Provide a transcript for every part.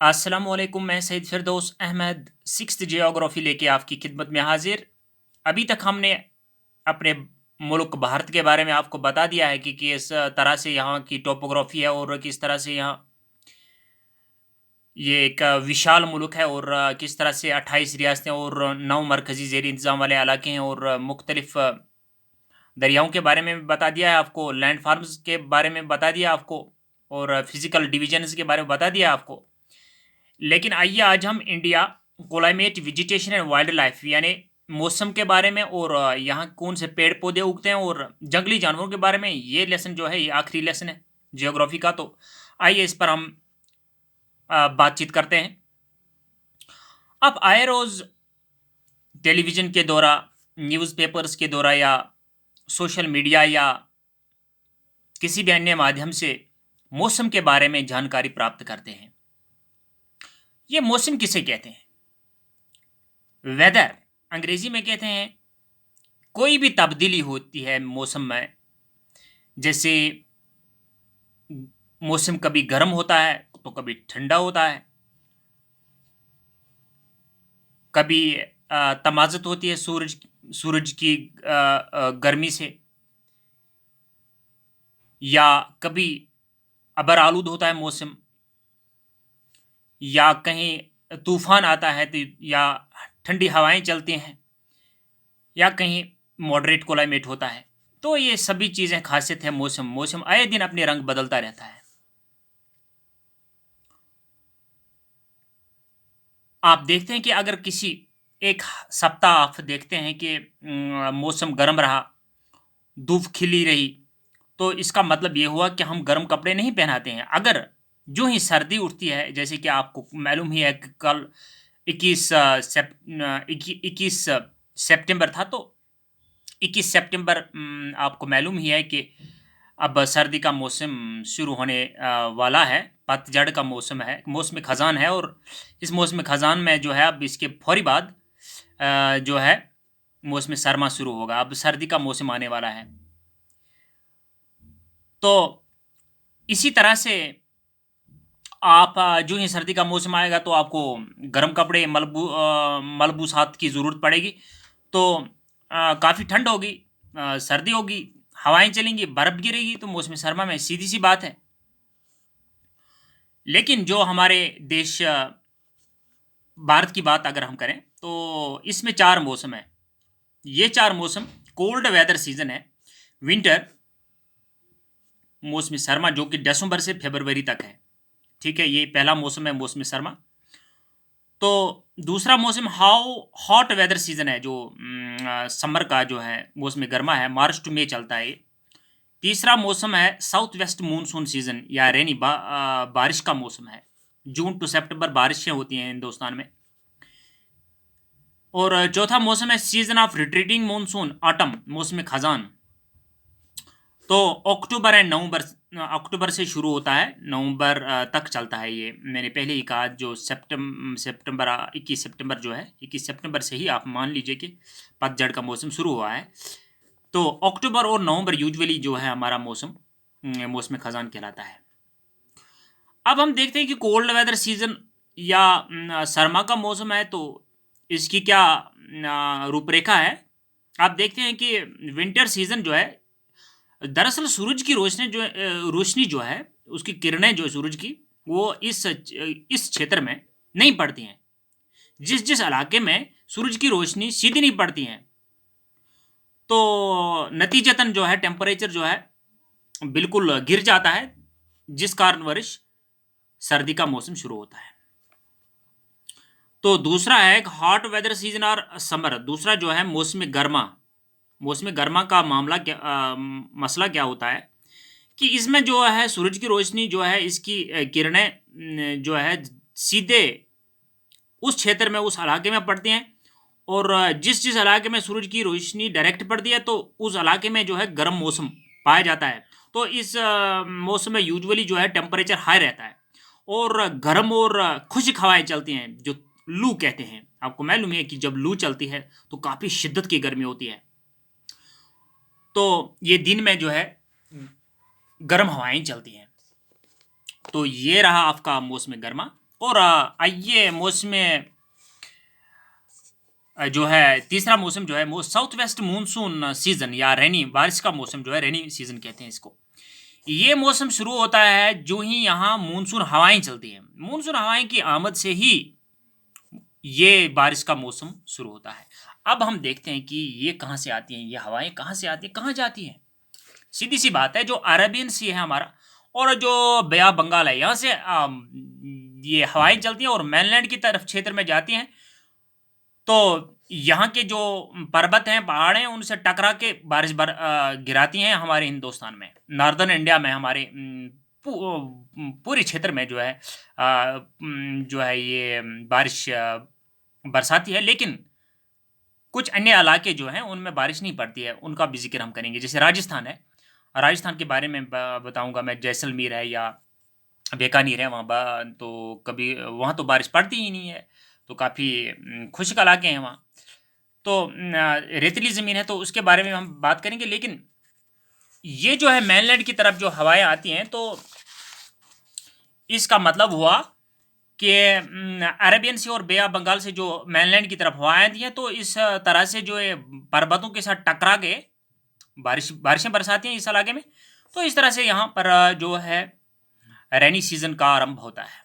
अस्सलामुअलैकुम, मैं Syed Firdaus Ahmad sixth geography लेके आपकी खिदमत में हाज़िर। अभी तक हमने अपने मुल्क भारत के बारे में आपको बता दिया है कि किस तरह से यहाँ की टोपोग्राफ़ी है और किस तरह से यहाँ ये एक विशाल मुल्क है और किस तरह से 28 रियासतें और 9 मरकज़ी ज़ेरी इंतज़ाम वाले इलाके हैं और मुख्तलिफ़ दरियाओं के बारे में भी बता दिया है आपको, लैंड फ़ॉर्म्स के बारे में बता दिया आपको और फ़िज़िकल डिविज़न्स के बारे में बता दिया आपको। लेकिन आइए आज हम India climate vegetation and wild life यानी मौसम के बारे में और यहाँ कौन से पेड़ पौधे उगते हैं और जंगली जानवरों के बारे में ये लेसन जो है ये आखिरी लेसन है जियोग्राफी का। तो आइए इस पर हम बातचीत करते हैं। अब आए रोज टेलीविजन के द्वारा, न्यूज़पेपर्स के द्वारा या सोशल मीडिया या किसी भी अन्य माध्यम से मौसम के बारे में जानकारी प्राप्त करते हैं। ये मौसम किसे कहते हैं? वेदर अंग्रेजी में कहते हैं। कोई भी तब्दीली होती है मौसम में, जैसे मौसम कभी गर्म होता है तो कभी ठंडा होता है, कभी तमाज़ुत होती है सूरज सूरज की गर्मी से, या कभी अबर आलूद होता है मौसम, या कहीं तूफान आता है तो या ठंडी हवाएं चलती हैं, या कहीं मॉडरेट क्लाइमेट होता है। तो ये सभी चीज़ें खासियत है मौसम। मौसम आए दिन अपने रंग बदलता रहता है। आप देखते हैं कि अगर किसी एक सप्ताह आप देखते हैं कि मौसम गर्म रहा, धूप खिली रही, तो इसका मतलब ये हुआ कि हम गर्म कपड़े नहीं पहनाते हैं। अगर जो ही सर्दी उठती है, जैसे कि आपको मालूम ही है कि कल 21 सितंबर था, तो 21 सितंबर आपको मालूम ही है कि अब सर्दी का मौसम शुरू होने वाला है। पतझड़ का मौसम है, मौसम खज़ान है और इस मौसम खज़ान में जो है अब इसके फ़ौरी बाद जो है मौसम सरमा शुरू होगा। अब सर्दी का मौसम आने वाला है। तो इसी तरह से आप जो ही सर्दी का मौसम आएगा तो आपको गर्म कपड़े मलबूसात की ज़रूरत पड़ेगी। तो काफ़ी ठंड होगी, सर्दी होगी, हवाएँ चलेंगी, बर्फ़ गिरेगी, तो मौसम सरमा में सीधी-सी बात है। लेकिन जो हमारे देश भारत की बात अगर हम करें तो इसमें 4 मौसम हैं। ये 4 मौसम कोल्ड वेदर सीज़न है। विंटर मौसम सरमा जो कि दिसंबर से फरवरी तक है। ठीक है? ये पहला मौसम है मौसम सरमा। तो दूसरा मौसम हॉट वेदर सीज़न है जो समर का जो है मौसम गर्मा है, मार्च टू मई चलता है ये। तीसरा मौसम है साउथ वेस्ट मानसून सीज़न या बारिश का मौसम है। जून टू सितंबर बारिशें होती हैं हिंदुस्तान में। और चौथा मौसम है season off retreating monsoon autumn मौसम खज़ान। तो अक्टूबर एंड नवंबर, अक्टूबर से शुरू होता है, नवंबर तक चलता है ये। मैंने पहले ही कहा जो सितंबर 21 सितंबर जो है, 21 सितंबर से ही आप मान लीजिए कि पतझड़ का मौसम शुरू हुआ है। तो अक्टूबर और नवंबर यूजुअली जो है हमारा मौसम मौसम खज़ान कहलाता है। अब हम देखते हैं कि कोल्ड वेदर सीज़न या सरमा का मौसम है तो इसकी क्या रूपरेखा है। आप देखते हैं कि विंटर सीज़न जो है, दरअसल सूरज की रोशनी जो है, उसकी किरणें जो है सूरज की, वो इस क्षेत्र में नहीं पड़ती हैं। जिस-जिस इलाके में सूरज की रोशनी सीधी नहीं पड़ती हैं, तो नतीजतन जो है टेम्परेचर जो है बिल्कुल गिर जाता है, जिस कारणवश सर्दी का मौसम शुरू होता है। तो दूसरा है हॉट वेदर सीज़न और समर। दूसरा जो है मौसम गर्मा का मसला क्या होता है कि इसमें जो है सूरज की रोशनी जो है इसकी किरणें जो है सीधे उस क्षेत्र में, उस इलाके में पड़ती हैं और जिस-जिस इलाके में सूरज की रोशनी डायरेक्ट पड़ती है तो उस इलाके में जो है गर्म मौसम पाया जाता है। तो इस मौसम में यूजुअली जो है टेम्परेचर हाई रहता है और गर्म और खुश्क हवाएँ चलती हैं, जो लू कहते हैं। आपको मालूम है कि जब लू चलती है तो काफ़ी शिद्दत की गर्मी होती है। तो ये दिन में जो है गर्म हवाएँ चलती हैं। तो ये रहा आपका मौसम गर्मा। और आइए मौसम जो है तीसरा मौसम जो है वो साउथ वेस्ट मानसून सीजन या रेनी बारिश का मौसम जो है रेनी सीजन कहते हैं इसको। ये मौसम शुरू होता है जो ही यहाँ मानसून हवाएं चलती हैं। मानसून हवाएं की आमद से ही ये बारिश का मौसम शुरू होता है। अब हम देखते हैं कि ये कहाँ से आती हैं, ये हवाएं कहाँ से आती हैं, कहाँ जाती हैं। सीधी सी बात है, जो अरेबियन सी है हमारा और जो बे ऑफ बंगाल है, यहाँ से ये हवाएं चलती हैं और मेनलैंड की तरफ क्षेत्र में जाती हैं। तो यहाँ के जो पर्वत हैं, पहाड़ हैं, उनसे टकरा के बारिश गिराती हैं हमारे हिंदुस्तान में, नॉर्दर्न इंडिया में, हमारे पूरे क्षेत्र में जो है जो है ये बारिश बरसाती है। लेकिन कुछ अन्य इलाके जो हैं उनमें बारिश नहीं पड़ती है, उनका भी जिक्र हम करेंगे। जैसे राजस्थान है, राजस्थान के बारे में बताऊंगा मैं। जैसलमेर है या बीकानेर है, वहाँ तो कभी वहाँ तो बारिश पड़ती ही नहीं है, तो काफ़ी खुशक इलाके हैं वहाँ। तो रेतीली ज़मीन है, तो उसके बारे में हम बात करेंगे। लेकिन ये जो है मेनलैंड की तरफ जो हवाएं आती हैं, तो इसका मतलब हुआ कि अरेबियन सी और बे ऑफ बंगाल से जो मेनलैंड की तरफ हवाएं आती हैं, तो इस तरह से जो है पर्वतों के साथ टकरा के बारिशें बरसाती हैं इस इलाके में। तो इस तरह से यहाँ पर जो है रेनी सीजन का आरंभ होता है।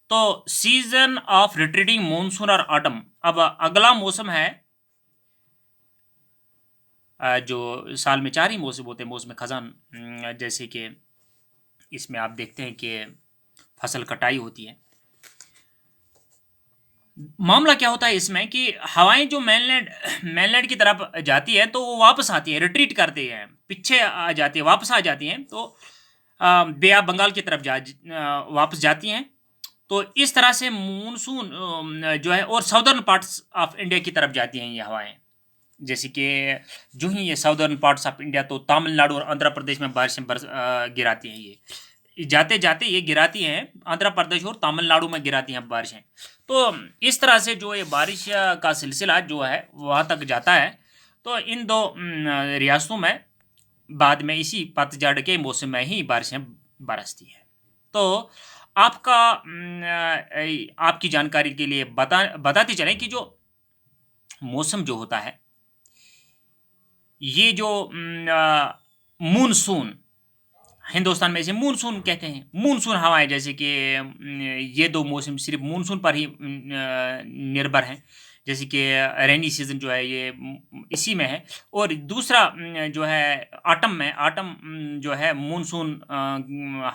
तो सीजन ऑफ रिट्रीटिंग मॉनसून और ऑटम। अब अगला मौसम है जो साल में 4 ही मौसम होते हैं, मौसम खजान। जैसे कि इसमें आप देखते हैं कि फसल कटाई होती है। मामला क्या होता है इसमें कि हवाएं जो मेनलैंड मेनलैंड की तरफ जाती है, तो वो वापस आती है, रिट्रीट करती है, पीछे आ जाती है, वापस आ जाती हैं। तो बे ऑफ बंगाल की तरफ वापस जाती हैं। तो इस तरह से मानसून जो है और साउदर्न पार्ट्स ऑफ इंडिया की तरफ जाती हैं ये हवाएं। जैसे कि जो ही ये साउदर्न पार्ट्स ऑफ इंडिया, तो तमिलनाडु और आंध्र प्रदेश में बारिशें गिराती हैं। ये जाते जाते ये गिराती हैं आंध्र प्रदेश और तमिलनाडु में गिराती हैं बारिशें। तो इस तरह से जो ये बारिश का सिलसिला जो है वहाँ तक जाता है। तो इन दो रियासतों में बाद में इसी पतझड़ के मौसम में ही बारिशें बरसती है। तो आपकी जानकारी के लिए बताते चलें कि जो मौसम जो होता है, ये जो मानसून, हिंदुस्तान में इसे मानसून कहते हैं। मानसून हवाएं, जैसे कि ये दो मौसम सिर्फ मानसून पर ही निर्भर हैं। जैसे कि रेनी सीजन जो है ये इसी में है। और दूसरा जो है ऑटम में, ऑटम जो है मानसून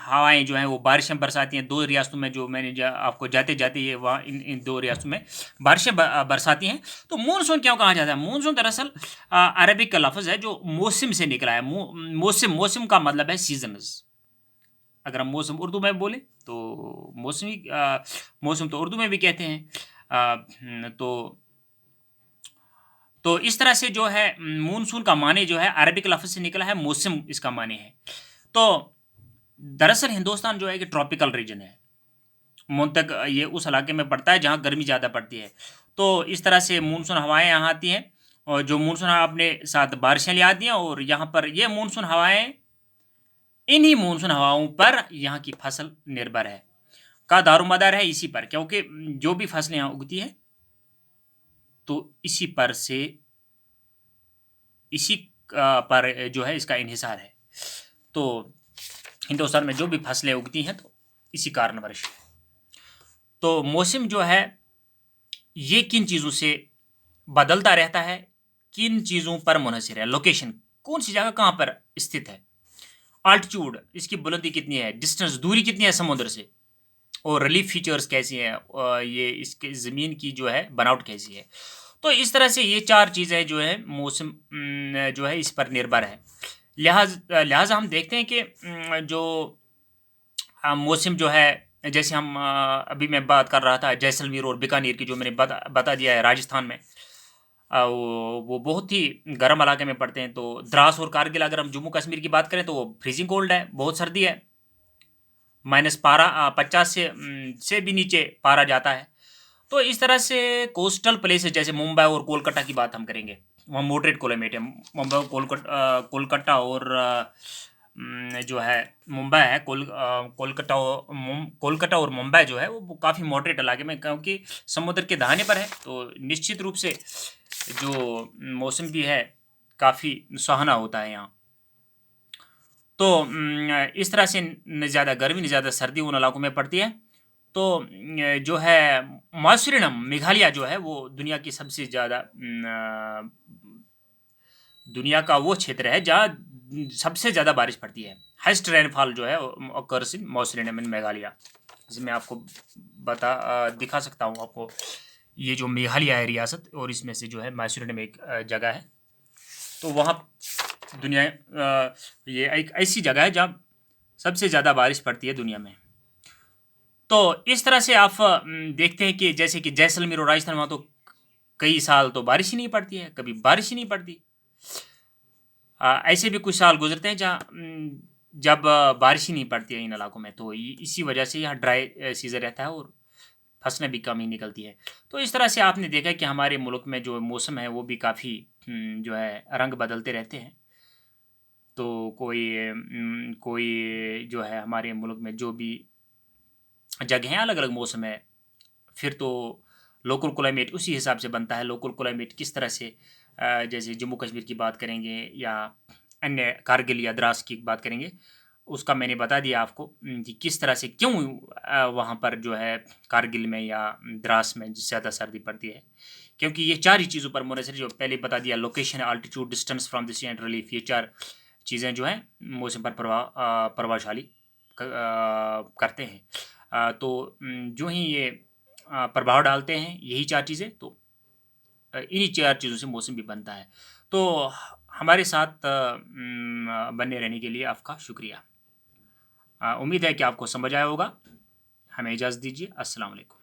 हवाएं जो हैं वो बारिशें बरसाती हैं। 2 रियासतों में, जो मैंने आपको जाते जाते ये वहाँ इन 2 रियासतों में बारिशें बरसाती हैं। तो मानसून क्यों कहा जाता है? मानसून दरअसल अरबिक का लफ्ज़ है जो मौसम से निकला है। मौसम, मौसम का मतलब है सीजन्स। अगर हम मौसम उर्दू में बोले तो मौसमी मौसम तो उर्दू में भी कहते हैं। तो इस तरह से जो है मानसून का माने जो है अरबिक लफ्ज़ से निकला है, मौसम इसका माने है। तो दरअसल हिंदुस्तान जो है कि ट्रॉपिकल रीजन है। तक ये उस इलाके में पड़ता है जहाँ गर्मी ज़्यादा पड़ती है। तो इस तरह से मानसून हवाएं यहाँ आती हैं, और जो मानसून हवा अपने साथ बारिशें ले आती हैं। और यहाँ पर ये मानसून हवाएं, इन्हीं मानसून हवाओं पर यहाँ की फसल निर्भर है, का दारोमदार है इसी पर। क्योंकि जो भी फसलें यहाँ उगती हैं, तो इसी पर जो है इसका इन्हिसार है। तो हिंदुस्तान में जो भी फसलें उगती हैं, तो इसी कारणवश। तो मौसम जो है ये किन चीज़ों से बदलता रहता है, किन चीज़ों पर मुनहसर है? लोकेशन, कौन सी जगह कहाँ पर स्थित है, आल्टीट्यूड, इसकी बुलंदी कितनी है, डिस्टेंस, दूरी कितनी है समुद्र से, और रिलीफ फीचर्स कैसी हैं, ये इसके ज़मीन की जो है बनावट कैसी है। तो इस तरह से ये 4 चीज़ें जो है मौसम जो है इस पर निर्भर है। लिहाजा हम देखते हैं कि जो मौसम जो है, जैसे हम अभी मैं बात कर रहा था जैसलमेर और बीकानेर की, जो मैंने बता दिया है राजस्थान में, वो बहुत ही गर्म इलाके में पड़ते हैं। तो द्रास और कारगिल, अगर हम जम्मू कश्मीर की बात करें, तो वो फ्रीजिंग कोल्ड है, बहुत सर्दी है, माइनस पारा 50 से भी नीचे पारा जाता है। तो इस तरह से कोस्टल प्लेसेस जैसे मुंबई और कोलकाता की बात हम करेंगे, वहाँ मॉडरेट क्लाइमेट है। मुंबई, कोलकाता और जो है मुंबई है, कोलकाता और मुंबई जो है वो काफ़ी मॉडरेट इलाके में, क्योंकि समुद्र के दहाने पर है, तो निश्चित रूप से जो मौसम भी है काफ़ी सुहाना होता है यहाँ। तो इस तरह से न ज़्यादा गर्मी न ज़्यादा सर्दी उन इलाकों में पड़ती है। तो जो है मौसिनराम मेघालय जो है वो दुनिया की सबसे ज़्यादा दुनिया का वो क्षेत्र है जहाँ सबसे ज़्यादा बारिश पड़ती है। हाईएस्ट रेनफॉल जो है ऑकर्स इन मौसिनराम इन मेघालय। जिसमें आपको दिखा सकता हूँ आपको, ये जो मेघालय है रियासत, और इसमें से जो है मौसिनराम एक जगह है। तो वहाँ दुनिया ये एक ऐसी जगह है जहाँ सबसे ज़्यादा बारिश पड़ती है दुनिया में। तो इस तरह से आप देखते हैं कि जैसे कि जैसलमेर और राजस्थान, वहाँ तो कई साल तो बारिश ही नहीं पड़ती है, कभी बारिश ही नहीं पड़ती। ऐसे भी कुछ साल गुजरते हैं जहाँ जब बारिश ही नहीं पड़ती है इन इलाकों में, तो इसी वजह से यहाँ ड्राई सीज़न रहता है और फसलें भी कम ही निकलती है। तो इस तरह से आपने देखा कि हमारे मुल्क में जो मौसम है वो भी काफ़ी जो है रंग बदलते रहते हैं। तो कोई जो है हमारे मुल्क में जो भी जगह हैं अलग अलग मौसम है, फिर तो लोकल क्लाइमेट उसी हिसाब से बनता है। लोकल क्लाइमेट किस तरह से, जैसे जम्मू कश्मीर की बात करेंगे या अन्य कारगिल या द्रास की बात करेंगे, उसका मैंने बता दिया आपको कि किस तरह से क्यों वहाँ पर जो है कारगिल में या द्रास में ज़्यादा सर्दी पड़ती है, क्योंकि ये चार ही चीज़ों पर मुनहसर, जो पहले बता दिया, location, altitude, distance from the sea and relief, ये चार चीज़ें जो हैं मौसम पर प्रभावशाली करते हैं। तो जो ही ये प्रभाव डालते हैं यही चार चीज़ें, तो इन्हीं चार चीज़ों से मौसम भी बनता है। तो हमारे साथ बने रहने के लिए आपका शुक्रिया। उम्मीद है कि आपको समझ आया होगा। हमें इजाज़त दीजिए। अस्सलाम वालेकुम।